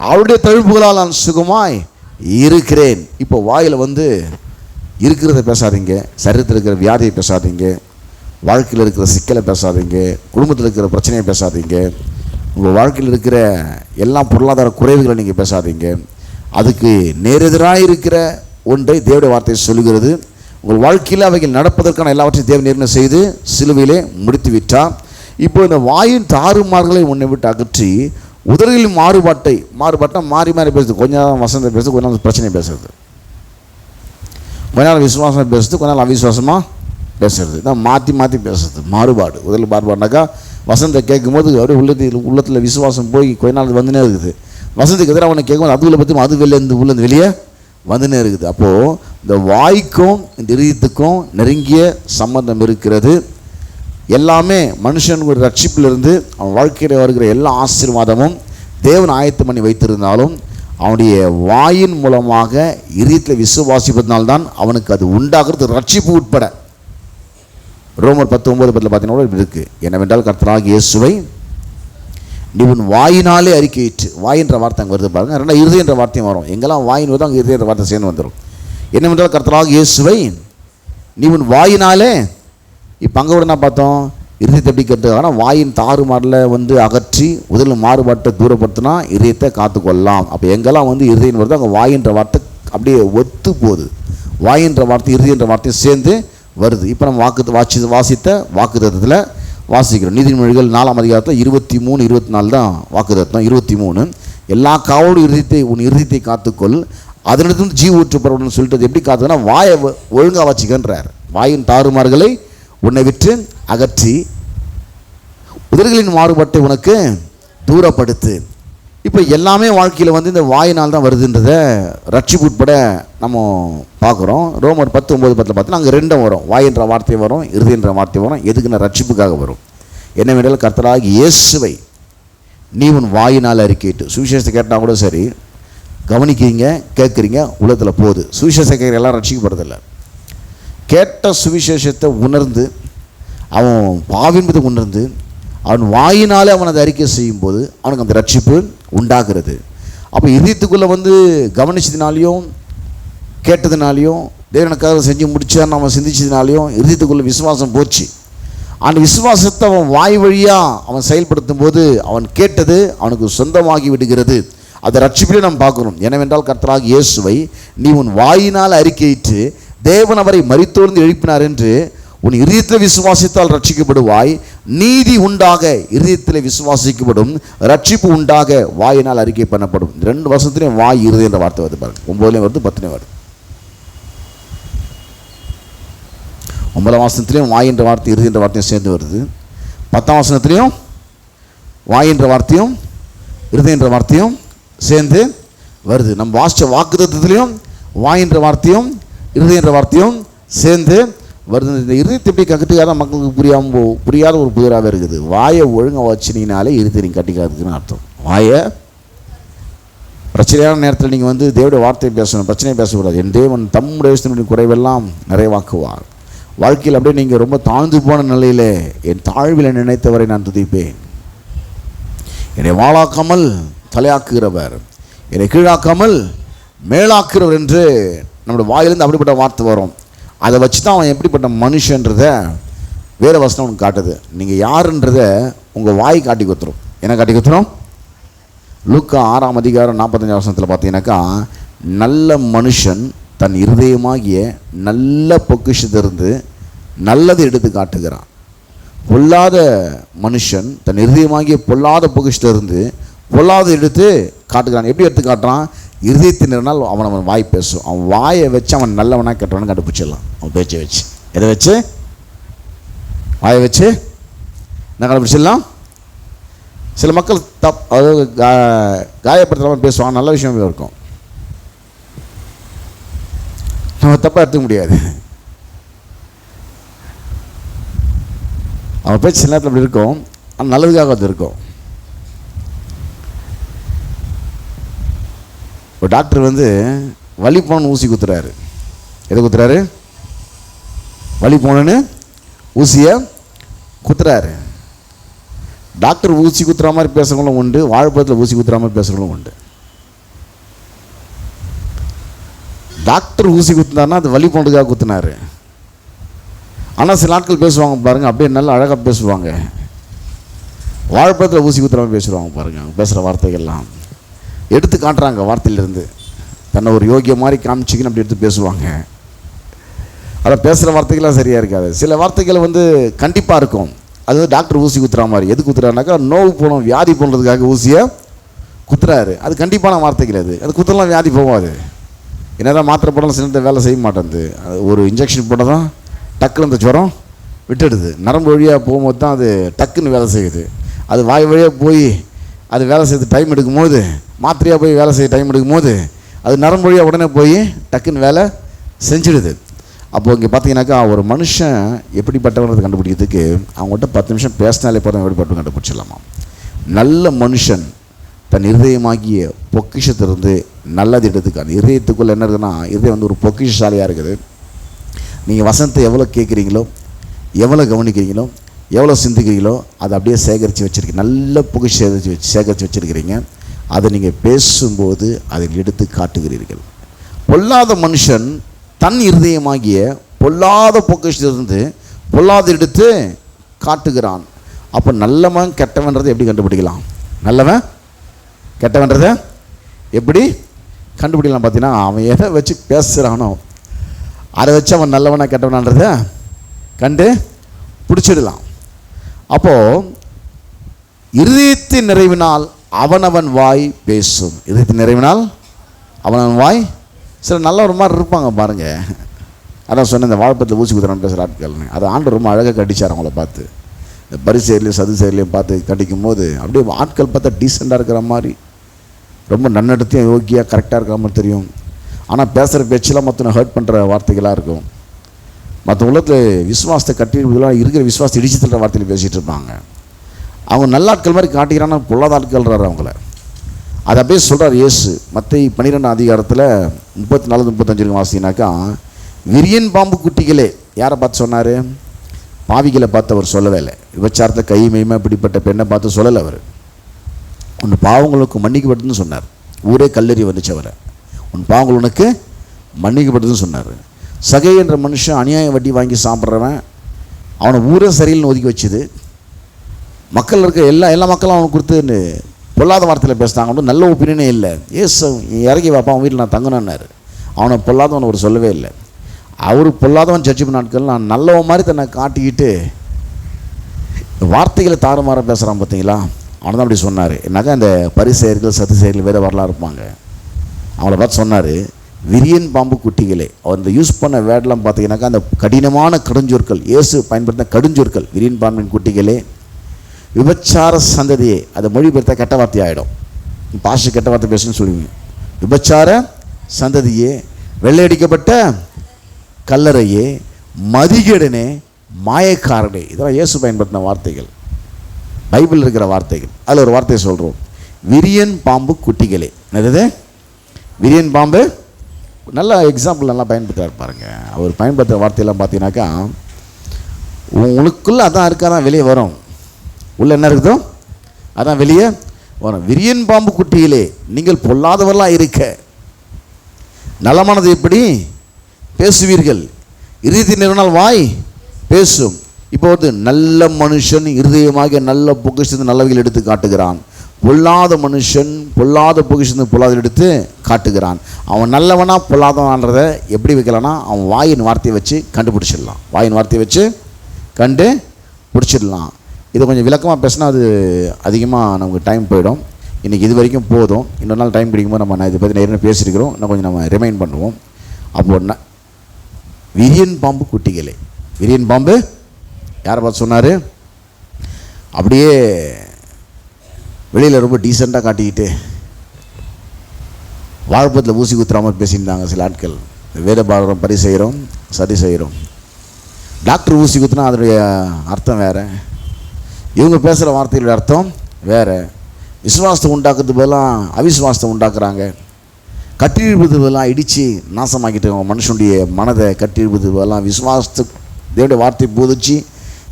அவருடைய தழும்புகளால் நான் சுகமாய் இருக்கிறேன். இப்போ வாயில் இருக்கிறத பேசாதீங்க, சரீரத்தில் இருக்கிற வியாதியை பேசாதீங்க, வாழ்க்கையில் இருக்கிற சிக்கலை பேசாதீங்க, குடும்பத்தில் இருக்கிற பிரச்சனையை பேசாதீங்க, உங்கள் வாழ்க்கையில் இருக்கிற எல்லா பொருளாதார குறைவுகளை நீங்கள் பேசாதீங்க. அதுக்கு நேரெதிராக இருக்கிற ஒன்றை தேவனுடைய வார்த்தை சொல்லுகிறது. உங்கள் வாழ்க்கையில் அவைகள் நடப்பதற்கான எல்லாவற்றையும் தேவன் நிர்ணயம் செய்து சிலுவையிலே முடித்து விட்டார். இப்போ இந்த வாயின் தாறுமாறுகளை உன்னை விட்டு அகற்றி உதடுகளின் மாறுபாட்டை மாறி மாறி பேசுது. கொஞ்ச நேரம் வசந்தம் பேசுது, கொஞ்ச நேரம் பிரச்சனை பேசுறது, கொஞ்ச நேரம் விசுவாசமாக பேசுறது, கொஞ்ச நேரம் அவிசுவாசமாக பேசுறது, தான் மாற்றி பேசுறது. மாறுபாடு, உதல் மாறுபாடுனாக்கா வசந்தை கேட்கும்போது அப்படியே உள்ளத்தில் விசுவாசம் போய் கொஞ்ச நாள் வந்துனே இருக்குது. வசந்துக்கு எதிராக அவனை கேட்கும்போது அதுவில் பற்றி அது உள்ளேருந்து வெளியே வந்துனே இருக்குது. அப்போது இந்த வாய்க்கும் இந்த இதயத்துக்கும் நெருங்கிய சம்பந்தம் இருக்கிறது. எல்லாமே மனுஷனுடைய ரட்சிப்பிலிருந்து அவன் வாழ்க்கையில் வருகிற எல்லா ஆசீர்வாதமும் தேவன் ஆயத்தம் பண்ணி வைத்திருந்தாலும் அவனுடைய வாயின் மூலமாக இதயத்தில் விசுவாசிப்பதனால்தான் அவனுக்கு அது உண்டாகிறது, ரட்சிப்பு உட்பட. ரோமர் 10:9 பார்த்தீங்கன்னா இப்படி இருக்குது. என்னவென்றால் கர்த்தராகிய இயேசுவை நீ உன் வாயினாலே அறிக்கையிட்டு, வாயின்ற வார்த்தை அங்கே வருது பாருங்கள். ரெண்டா இருதயன்ற வார்த்தையும் வரும். எங்கெல்லாம் வாயின் வருதோ அங்கே இருதயன்ற வார்த்தை சேர்ந்து வந்துடும். என்னவென்றால் கர்த்தராகிய இயேசுவை நீ உன் வாயினாலே, இப்போ அங்கே கூட என்ன பார்த்தோம், இருதயத்தை எப்படி கற்றுக்கான வாயின் தாறுமாறில் அகற்றி உதல் மாறுபாட்டை தூரப்படுத்தினா இதயத்தை காத்துக்கொள்ளலாம். அப்போ எங்கெல்லாம் இருதயம் வருதோ அங்கே வாயின்ற வார்த்தை அப்படியே ஒத்து போகுது. வாயின்ற வார்த்தை இருதயன்ற வார்த்தையும் சேர்ந்து வருது. இப்போ நம்ம வாசித்த வாக்குத்தத்தத்தில் வாசிக்கிறோம். நீதிமொழிகள் 4ஆம் அதிகாரத்தில் 23, 24 தான் வாக்குத்தத்தம். 23 எல்லா காவலும் உன் இருதயத்தை காத்துக்கொள், அதனிடத்து ஜீவ ஊற்றப்படணும்னு சொல்லிட்டு எப்படி காத்துக்கன்னா வாயை ஒழுங்காக வச்சுக்கன்றார். வாயின் தாறுமாறுகளை உன்னை விட்டு அகற்றி உதடுகளின் மாறுபாட்டை உனக்கு தூரப்படுத்து. இப்போ எல்லாமே வாழ்க்கையில் இந்த வாயினால் தான் வருதுன்றதை ரட்சிப்பு உட்பட நம்ம பார்க்குறோம். ரோமர் 10:9 பார்த்தீங்கன்னா அங்கே ரெண்டும் வரும். வாயின்ற வார்த்தை வரும், இருதயன்ற வார்த்தை வரும். எதுக்குன்னா ரட்சிப்புக்காக வரும். என்னவென்றால் கர்த்தராகிய இயேசுவை நீ உன் வாயினால் அறிக்கையிட்டு, சுவிசேஷத்தை கேட்டால் கூட சரி, கவனிக்கிறீங்க, கேட்குறீங்க, உள்ளத்தில் போகுது. சுவிசேஷத்தை கேட்குற எல்லாம் ரட்சிக்கப்படுறதில்லை. கேட்ட சுவிசேஷத்தை உணர்ந்து அவன் பாவின்பதை உணர்ந்து அவன் வாயினாலே அவன் அதை அறிக்கை செய்யும்போது அவனுக்கு அந்த ரட்சிப்பு உண்டாகிறது. அப்போ இதயத்துக்குள்ளே கவனிச்சதுனாலையும் கேட்டதுனாலையும் தேவனுக்காக செஞ்சு முடிச்சான்னு அவன் சிந்திச்சதுனாலையும் இதயத்துக்குள்ளே விசுவாசம் போச்சு. அந்த விசுவாசத்தை அவன் வாய் வழியாக அவன் செயல்படுத்தும் போது அவன் கேட்டது அவனுக்கு சொந்தமாகி விடுகிறது. அதை ரட்சிப்பிலே நாம் பார்க்கணும். என்னவென்றால் கர்த்தராகிய இயேசுவை நீ உன் வாயினால் அறிக்கையிட்டு தேவன் அவரை மரித்தோர்ந்து எழுப்பினார் என்று உன் இதயத்தில் விசுவாசித்தால் ரட்சிக்கப்படுவாய். நீதி உண்டாக இதயத்தில் விசுவாசிக்கப்படும், ரட்சிப்பு உண்டாக வாயினால் அறிக்கை பண்ணப்படும். 2 வருஷத்துலேயும் வாய் இருதயம் என்ற வார்த்தை வருது பாருங்க. 9 வருது, 10 வருது. 9 வசனத்துலேயும் வாய் என்ற வார்த்தை இருதயம் என்ற வார்த்தையும் சேர்ந்து வருது. 10ஆம் வசனத்துலேயும் வாய் என்ற வார்த்தையும் இருதயம் என்ற வார்த்தையும் சேர்ந்து வருது. நம்ம வாசித்த வாக்குத்தத்தத்திலையும் வாய் என்ற வார்த்தையும் இருதயம் என்ற வார்த்தையும் சேர்ந்து வருது. இந்த இருதயத்தை எப்படி கட்டுக்காத மக்களுக்கு புரியாத ஒரு புதிராகவே இருக்குது. வாயை ஒழுங்காக வச்சுனீங்கனாலே இருதயத்தை நீங்கள் கட்டிக்காதுக்குன்னு அர்த்தம். வாயை பிரச்சனையான நேரத்தில் நீங்கள் தேவனுடைய வார்த்தையை பேசணும், பிரச்சனையை பேசக்கூடாது. என் தேவன் தம்முடைய விஷயத்தினுடைய குறைவெல்லாம் நிறைவாக்குவார். வாழ்க்கையில் அப்படியே நீங்கள் ரொம்ப தாழ்ந்து போன நிலையில் என் தாழ்வில் நினைத்தவரை நான் துதிப்பேன். என்னை வாழாக்காமல் தலையாக்குகிறவர், என்னை கீழாக்காமல் மேலாக்குறவர் என்று நம்முடைய வாயிலிருந்து அப்படிப்பட்ட வார்த்தை வரும். அதை வச்சு தான் அவன் எப்படிப்பட்ட மனுஷன்றதை வேறு வசனம் உனக்கு காட்டுது. நீங்கள் யாருன்றதை உங்கள் வாய் காட்டி கொடுத்துரும். என்ன காட்டி கொடுத்துரும்? லூக்கா 6ஆம் அதிகாரம் 45ஆம் வசனத்தில் பார்த்தீங்கன்னாக்கா, நல்ல மனுஷன் தன் இருதயமாகிய நல்ல பொக்கிஷத்திலிருந்து நல்லதை எடுத்து காட்டுகிறான். பொல்லாத மனுஷன் தன் இருதயமாகிய பொல்லாத பொக்கிஷத்திலிருந்து பொல்லாத எடுத்து காட்டுகிறான். எப்படி எடுத்து காட்டுறான்? இருதயத்தினால் அவன் வாய் பேசும். அவன் வாயை வச்சு அவன் நல்லவனாக கெட்டவனு கண்டுபிடிச்சிடலாம். அவன் பேச்சை வச்சு, எதை வச்சு? வாயை வச்சு என்ன கண்டுபிடிச்சிடலாம்? சில மக்கள் அதாவது காயப்படுத்தாமல் பேசுவாங்க, நல்ல விஷயமே இருக்கும். நம்ம தப்பாக எடுத்துக்க முடியாது. அவன் பேச்சு சில நேரத்தில் அப்படி இருக்கும், ஆனால் நல்லதுக்காக அது இருக்கும். ஒரு டாக்டர் வலி போன ஊசி குத்துறாரு. எதை குத்துறாரு? வலி போனன்னு ஊசியை குத்துறாரு. டாக்டர் ஊசி குத்துற மாதிரி பேசுகிறவங்களும் உண்டு, வாழைப்பழத்தில் ஊசி குத்துற மாதிரி பேசுகிறவங்களும் உண்டு. டாக்டர் ஊசி குத்துனாருன்னா அது வலி போனதுக்காக குத்துனாரு. ஆனால் சில நாட்கள் பேசுவாங்க பாருங்கள், அப்படியே நல்லா அழகாக பேசுவாங்க. வாழைப்பழத்தில் ஊசி குத்துற மாதிரி பேசுவாங்க பாருங்கள். பேசுகிற வார்த்தைகள்லாம் எடுத்து காட்டுறாங்க. வார்த்தையிலிருந்து தன்னை ஒரு யோகிய மாதிரி காமிச்சிக்கின்னு அப்படி எடுத்து பேசுவாங்க. அதை பேசுகிற வார்த்தைகள்லாம் சரியாக இருக்காது. சில வார்த்தைகள் கண்டிப்பாக இருக்கும். அது டாக்டர் ஊசி குத்துற மாதிரி. எது குத்துறாருனாக்கா நோவு போகணும், வியாதி போனதுக்காக ஊசியை குத்துறாரு. அது கண்டிப்பான வார்த்தைகள். அது குத்தலாம் வியாதி போகாது. என்னதான் மாத்திரை போடலாம் சில வேலை செய்ய மாட்டேங்குது. அது ஒரு இன்ஜெக்ஷன் போட்டால் தான் டக்குன்னு அந்த ஜுரம் விட்டுடுது. நரம்பு வழியாக போகும்போது தான் அது டக்குன்னு வேலை செய்யுது. அது வாய் வழியாக போய் அது வேலை செய்து டைம் எடுக்கும்போது, மாத்திரையாக போய் வேலை செய்ய டைம் எடுக்கும்போது அது நரம்பு வழியாக உடனே போய் டக்குன்னு வேலை செஞ்சிடுது. அப்போது இங்கே பார்த்தீங்கன்னாக்கா ஒரு மனுஷன் எப்படிப்பட்டவன்றதை கண்டுபிடிக்கிறதுக்கு அவங்கள்ட்ட 10 நிமிஷம் பேசினாலே போதும் எப்படிப்பட்டு கண்டுபிடிச்சிடலாமா. நல்ல மனுஷன் தன் இருதயமாகிய பொக்கிஷத்திலிருந்து நல்லது எடுத்துக்க. அந்த இருதயத்துக்குள்ளே என்ன இருக்குதுன்னா, இருதயம் வந்து ஒரு பொக்கிஷசாலியாக இருக்குது. நீங்கள் வசனத்தை எவ்வளோ கேட்குறீங்களோ, எவ்வளோ கவனிக்கிறீங்களோ, எவ்வளோ சிந்திக்கிறீங்களோ அதை அப்படியே சேகரித்து வச்சுருக்கீங்க. நல்ல பொக்கிஷம் சேகரித்து வச்சுருக்கிறீங்க. அதை நீங்கள் பேசும்போது அதை எடுத்து காட்டுகிறீர்கள். பொல்லாத மனுஷன் தன் இருதயமாகிய பொல்லாத பொக்கிஷத்திலிருந்து பொல்லாத எடுத்து காட்டுகிறான். அப்போ நல்லவன் கெட்டவன்றதை எப்படி கண்டுபிடிக்கலாம்? நல்லவன் கெட்டவன்றதை எப்படி கண்டுபிடிக்கலாம்? பார்த்தீங்கன்னா அவன் எதை வச்சு பேசுகிறானோ அதை வச்சு அவன் நல்லவனா கெட்டவனான்றதை கண்டு பிடிச்சிடலாம். அப்போது இருதயத்தின் நிறைவினால் அவனவன் வாய் பேசும். இதயத்தின் நிறைவினால் அவனவன் வாய். சில நல்ல ஒரு மாதிரி இருப்பாங்க பாருங்கள். அதான் சொன்னேன், இந்த வாழைப்பத்தில் ஊசி குத்துறான்னு பேசுகிற ஆட்கள்னு. அதை ஆண்டு ரொம்ப அழகாக கடிச்சார் அவங்கள பார்த்து. இந்த பரிசேர்லையும் சதுசேர்லையும் பார்த்து கடிக்கும் போது அப்படியே ஆட்கள் பார்த்தா டீசெண்டாக இருக்கிற மாதிரி, ரொம்ப நன்னடத்தையும் யோகியாக கரெக்டாக இருக்கிற மாதிரி தெரியும். ஆனால் பேசுகிற பேச்செல்லாம் மற்றவங்க ஹர்ட் பண்ணுற வார்த்தைகளாக இருக்கும். மற்ற உலகத்தில் விசுவாசத்தை கட்டிலாம் இருக்கிற விசுவாசத்தை இடிச்சு தள்ளுற வார்த்தையில் பேசிகிட்டு இருப்பாங்க. அவங்க நல்ல ஆட்கள் மாதிரி காட்டிக்கிறான்னா பொல்லாத ஆட்கள்றாரு அவங்கள. அதை அப்படியே சொல்கிறார் இயேசு. மத்தேயு 12 அதிகாரத்தில் 34-35 வாசினாக்கா, விரியன் பாம்பு குட்டிகளே, யாரை பார்த்து சொன்னார்? பாவிகளை பார்த்து அவர் சொல்லவே இல்லை. விபச்சாரத்தை கை மெய்மை இப்படிப்பட்ட பெண்ணை பார்த்து சொல்லலை. அவர் உன் பாவங்களுக்கு மன்னிக்கப்பட்டதுன்னு சொன்னார். ஊரே கல்லறி வந்துச்சு அவரை. உன் பாவங்கள் உனக்கு மன்னிக்கப்பட்டதுன்னு சொன்னார். சகை என்ற மனுஷன் அநியாய வட்டி வாங்கி சாப்பிட்றவன், அவனை ஊரே சரியில்னு ஒதுக்கி வச்சுது. மக்கள் இருக்க எல்லா மக்களும் அவனுக்கு கொடுத்து பொல்லாத வார்த்தையில் பேசுனாங்க. அவனுக்கு நல்ல ஒப்பீனியனே இல்லை. ஏசு இறங்கி வாப்பா அவன் வீட்டில் நான் தங்கினான்னாரு. அவனை பொல்லாதவன் அவர் சொல்லவே இல்லை. அவர் பொல்லாதவன் ஜட்ஜ் பண்ண நாட்கள் நான் நல்லவன் மாதிரி தன்னை காட்டிக்கிட்டு வார்த்தைகளை தாறுமாற பேசுகிறான் பார்த்தீங்களா. அவனை தான் அப்படி சொன்னார். என்னாக்கா இந்த பரிசேயர்கள் சதுசேயர்கள் வேறு வரலாம் இருப்பாங்க. அவங்கள பார்த்து சொன்னார், விரியன் பாம்பு குட்டிகளே. அவர் இந்த யூஸ் பண்ண வேர்டெலாம் பார்த்தீங்கன்னாக்கா அந்த கடினமான கடுஞ்சொற்கள், இயேசு பயன்படுத்தின கடுஞ்சொற்கள். விரியன் பாம்பின் குட்டிகளே, விபச்சார சந்ததியே. அதை மொழிபெயர்த்தா கெட்ட வார்த்தை ஆகிடும். பாஷை கெட்ட வார்த்தை பேசுன்னு சொல்லுவீங்க. விபச்சார சந்ததியே, வெள்ளையடிக்கப்பட்ட கல்லறையே, மதிகேடனே, மாயக்காரனே. இதெல்லாம் இயேசு பயன்படுத்தின வார்த்தைகள், பைபிள் இருக்கிற வார்த்தைகள். அதில் ஒரு வார்த்தையை சொல்கிறோம், விரியன் பாம்பு குட்டிகளே. என்னது விரியன் பாம்பு? நல்ல எக்ஸாம்பிள் நல்லா பயன்படுத்துகிறார் பாருங்க. அவர் பயன்படுத்துகிற வார்த்தையெல்லாம் பார்த்தீங்கன்னாக்கா, உங்களுக்குள்ளே அதான் இருக்காதான் வெளியே வரும். உள்ளே என்ன இருக்குதோ அதான் வெளியே வரும். விரியன் பாம்பு குட்டியிலே நீங்கள் பொல்லாதவர்களாக இருக்க நலமானது எப்படி பேசுவீர்கள்? இருதயத்தின் நிறைவினால் வாய் பேசும். இப்போ வந்து நல்ல மனுஷன் இருதயமாக நல்ல பொக்கிஷத்து நல்லவைகள் எடுத்து காட்டுகிறான். பொல்லாத மனுஷன் பொல்லாத பொக்கிஷத்து பொல்லாத எடுத்து காட்டுகிறான். அவன் நல்லவனா பொல்லாதவன்றதை எப்படி வைக்கலாம்னா, அவன் வாயின் வார்த்தையை வச்சு கண்டுபிடிச்சிடலாம். வாயின் வார்த்தையை வச்சு கண்டு பிடிச்சிடலாம். இதை கொஞ்சம் விளக்கமாக பேசினா அது அதிகமாக நமக்கு டைம் போயிடும். இன்றைக்கி இது வரைக்கும் போதும். இன்னொரு நாள் டைம் பிடிக்கும்போது நம்ம இதை பற்றி நேரம் பேசியிருக்கிறோம். இன்னும் கொஞ்சம் நம்ம ரிமைண்ட் பண்ணுவோம். அப்போது விரியன் பாம்பு குட்டிகளே. விரியன் பாம்பு யாரை பார்த்து சொன்னார்? அப்படியே வெளியில் ரொம்ப டீசெண்டாக காட்டிக்கிட்டு வாழ்ப்பத்தில் ஊசி குத்துறாமல் பேசியிருந்தாங்க சில ஆட்கள். வேத பாடுறோம், பரி செய்கிறோம், சதி செய்கிறோம். டாக்டர் ஊசி குத்துனா அதனுடைய அர்த்தம் வேறு, இவங்க பேசுகிற வார்த்தைகளுடைய அர்த்தம் வேறு. விசுவாசத்தை உண்டாக்குறது பதிலாக அவிசுவாசத்தை உண்டாக்குறாங்க. கட்டியிருப்பது பதிலாக இடித்து நாசமாக்கிட்டு மனுஷனுடைய மனதை கட்டியிருப்பது பதிலாக விசுவாசத்து தேவனுடைய வார்த்தை போதிச்சு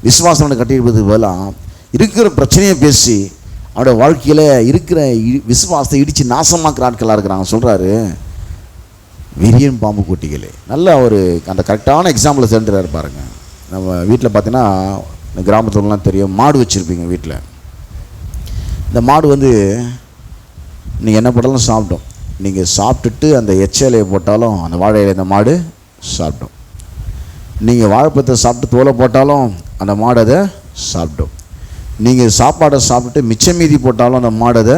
விசுவாசம் கட்டியிருப்பது பதிலாக இருக்கிற பிரச்சனையை பேசி அவருடைய வாழ்க்கையில் இருக்கிற விசுவாசத்தை இடித்து நாசமாக்குற ஆட்களாக இருக்கிறாங்க. சொல்கிறாரு விரியன் பாம்பு குட்டிகளே. நல்ல ஒரு அந்த கரெக்டான எக்ஸாம்பிளை சென்றுறாரு பாருங்கள். நம்ம வீட்டில் பார்த்தீங்கன்னா இந்த கிராமத்துலலாம் தெரியும், மாடு வச்சுருப்பீங்க வீட்டில். இந்த மாடு வந்து நீங்கள் என்ன போட்டாலும் சாப்பிட்டோம். நீங்கள் சாப்பிட்டுட்டு அந்த எச்சலையை போட்டாலும் அந்த வாழை இலையை இந்த மாடு சாப்பிட்டோம். நீங்கள் வாழைப்பழத்தை சாப்பிட்டு தோலை போட்டாலும் அந்த மாடு அதை சாப்பிட்டோம். நீங்கள் சாப்பாடை சாப்பிட்டு மிச்சம் மீதி போட்டாலும் அந்த மாடு அதை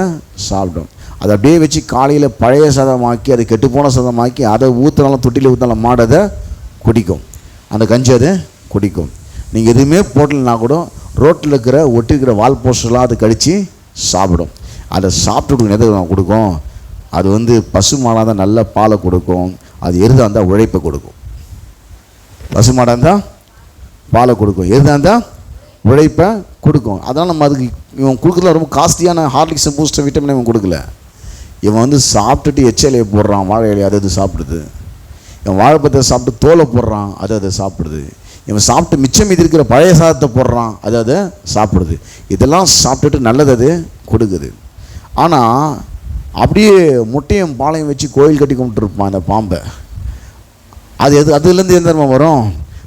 சாப்பிடும். அதை அப்படியே வச்சு காலையில் பழைய சாதமாக்கி அதை கெட்டுப்போன சாதமாக்கி அதை ஊற்றினாலும் தொட்டியில் ஊற்றினாலும் மாடு அதை குடிக்கும், அந்த கஞ்சி அதை குடிக்கும். நீங்கள் எதுவுமே போட்டலைன்னா கூட ரோட்டில் இருக்கிற ஒட்டிருக்கிற வால் போஸ்டர்லாம் அதை கடித்து சாப்பிடும். அதை சாப்பிட்டு எதை கொடுக்கும், அது பசு மாடாக தான் நல்ல பாலை கொடுக்கும், அது எருதாக இருந்தால் உழைப்பை கொடுக்கும். பசு மாடாக இருந்தால் பாலை கொடுக்கும், எருதாக இருந்தால் உழைப்பை கொடுக்கும். அதனால் நம்ம அதுக்கு இவன் கொடுக்குறதுல ரொம்ப காஸ்ட்லியான ஹார்லிக்ஸ் பூஸ்டர் விட்டமின் இவன் கொடுக்கல. இவன் சாப்பிட்டுட்டு எச்சலையை போடுறான், வாழை இலையை அது சாப்பிடுது. இவன் வாழைப்பத்தை சாப்பிட்டு தோலை போடுறான், அது சாப்பிடுது. இவன் சாப்பிட்டு மிச்சம் மீதி இருக்கிற பழைய சாதத்தை போடுறான், அதை சாப்பிடுது. இதெல்லாம் சாப்பிட்டுட்டு நல்லது அது கொடுக்குது. ஆனால் அப்படியே முட்டையும் பாலையும் வச்சு கோயில் கட்டி கும்பிட்டுருப்பான் அந்த பாம்பை. அதுலேருந்து எந்த தர்மம் வரும்?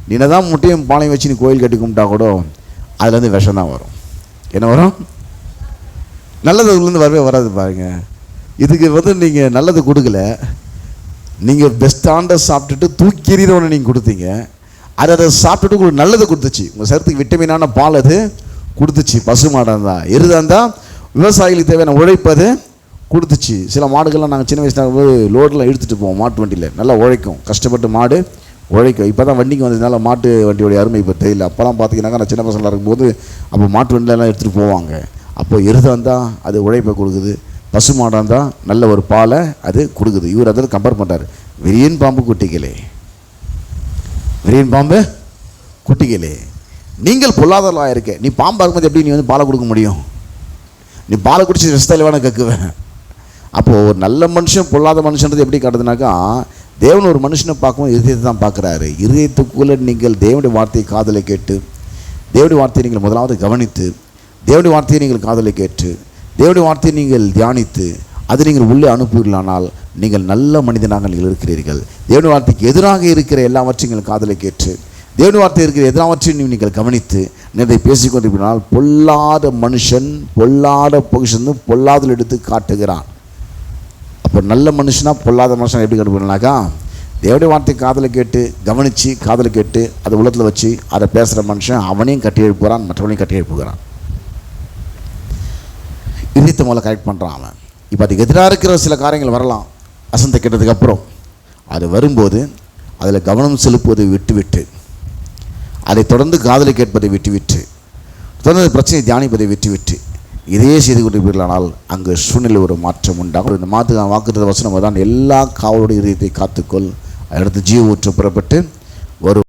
நீ தான் முட்டையும் பாலையும் வச்சு நீ கோயில் கட்டி கும்பிட்டா கூட அதுலேருந்து விஷம் தான் வரும். என்ன வரும்? நல்லது அதுலேருந்து வரவே வராது. பாருங்கள், இதுக்கு நீங்கள் நல்லது கொடுக்கல, நீங்கள் பெஸ்ட்டாண்ட சாப்பிட்டுட்டு தூக்கி எறிகிறவனை நீங்கள் கொடுத்தீங்க. அதை சாப்பிட்டுட்டு உங்களுக்கு நல்லது கொடுத்துச்சு, உங்கள் சரத்துக்கு விட்டமினான பால் அது கொடுத்துச்சு. பசு மாடாக இருந்தால் எருதாக இருந்தால் விவசாயிகளுக்கு தேவையான உழைப்பது கொடுத்துச்சு. சில மாடுகள்லாம் நாங்கள் சின்ன வயசுல போது லோடெலாம் எடுத்துகிட்டு போவோம் மாட்டு வண்டியில், நல்லா உழைக்கும், கஷ்டப்பட்டு மாடு உழைக்கும். இப்போ தான் வண்டிக்கு வந்ததுனால மாட்டு வண்டியோடைய அருமை இப்போ தெரியல. அப்போலாம் பார்த்தீங்கன்னாக்கா நான் சின்ன பசங்களாக இருக்கும்போது அப்போ மாட்டு வண்டியிலலாம் எடுத்துகிட்டு போவாங்க. அப்போ எருதாக இருந்தால் அது உழைப்பை கொடுக்குது, பசு மாடாக இருந்தால் நல்ல ஒரு பாலை அது கொடுக்குது. இவர் அதை கம்பேர் பண்ணுறாரு. விரியன் பாம்பு குட்டிகளே, விரியன் பாம்பு குட்டிகளே, நீங்கள் பொல்லாதவர்களாக இருக்க. நீ பாம்பாக இருக்கும்போது எப்படி நீ பாலை கொடுக்க முடியும்? நீ பாலை குடிச்சு விஷத்தில் வேணா கக்குவேன். அப்போது ஒரு நல்ல மனுஷன் பொல்லாத மனுஷன்றது எப்படி காட்டுதுனாக்கா, தேவன் ஒரு மனுஷனை பார்க்கும்போது இதயத்தை தான் பார்க்குறாரு. இதயத்துக்குள்ளே நீங்கள் தேவனுடைய வார்த்தையை காதலை கேட்டு, தேவனுடைய வார்த்தையை நீங்கள் முதலாவது கவனித்து, தேவனுடைய வார்த்தையை நீங்கள் காதலை கேட்டு, தேவனுடைய வார்த்தையை நீங்கள் தியானித்து, அது நீங்கள் உள்ளே அனுப்புவீர்களானால் நீங்கள் நல்ல மனிதனாக நீங்கள் இருக்கிறீர்கள். தேவனுடைய வார்த்தைக்கு எதிராக இருக்கிற எல்லாவற்றையும் நீங்கள் காதலை கேட்டு, தேவனுடைய வார்த்தை இருக்கிற எல்லாவற்றையும் நீங்கள் கவனித்து நிறைய பேசிக்கொண்டிருப்பதால் பொல்லாத மனுஷன் பொல்லாத பொசிஷன் பொல்லாதல் எடுத்து காட்டுகிறான். அப்போ நல்ல மனுஷனாக பொல்லாத மனுஷன் எப்படி கண்டுபிடினாக்கா, தேவனுடைய வார்த்தை காதலை கேட்டு கவனித்து காதலை கேட்டு அதை உள்ளத்தில் வச்சு அதை பேசுகிற மனுஷன் அவனையும் கட்டி எழுப்புகிறான், மற்றவனையும் கட்டி எழுப்புகிறான். இதயத்தை முதல்ல கரெக்ட் பண்ணுறான் அவன். இப்போ அதுக்கு எதிராக இருக்கிற சில காரியங்கள் வரலாம், வசந்த கேட்டதுக்கு அப்புறம் அது வரும்போது அதில் கவனம் செலுத்துவதை விட்டுவிட்டு, அதை தொடர்ந்து காதலை கேட்பதை விட்டுவிட்டு, தொடர்ந்து பிரச்சனையை தியானிப்பதை விட்டுவிட்டு இதையே செய்து கொண்டிருப்பீர்களானால் அங்கு சூழ்நிலை ஒரு மாற்றம் உண்டாகும். இந்த வாக்குத்தத்த வசனம் தான், எல்லா காவலுடைய இதயத்தை காத்துக்கொள், அடுத்து ஜீவ ஊற்று புறப்பட்டு வரும்.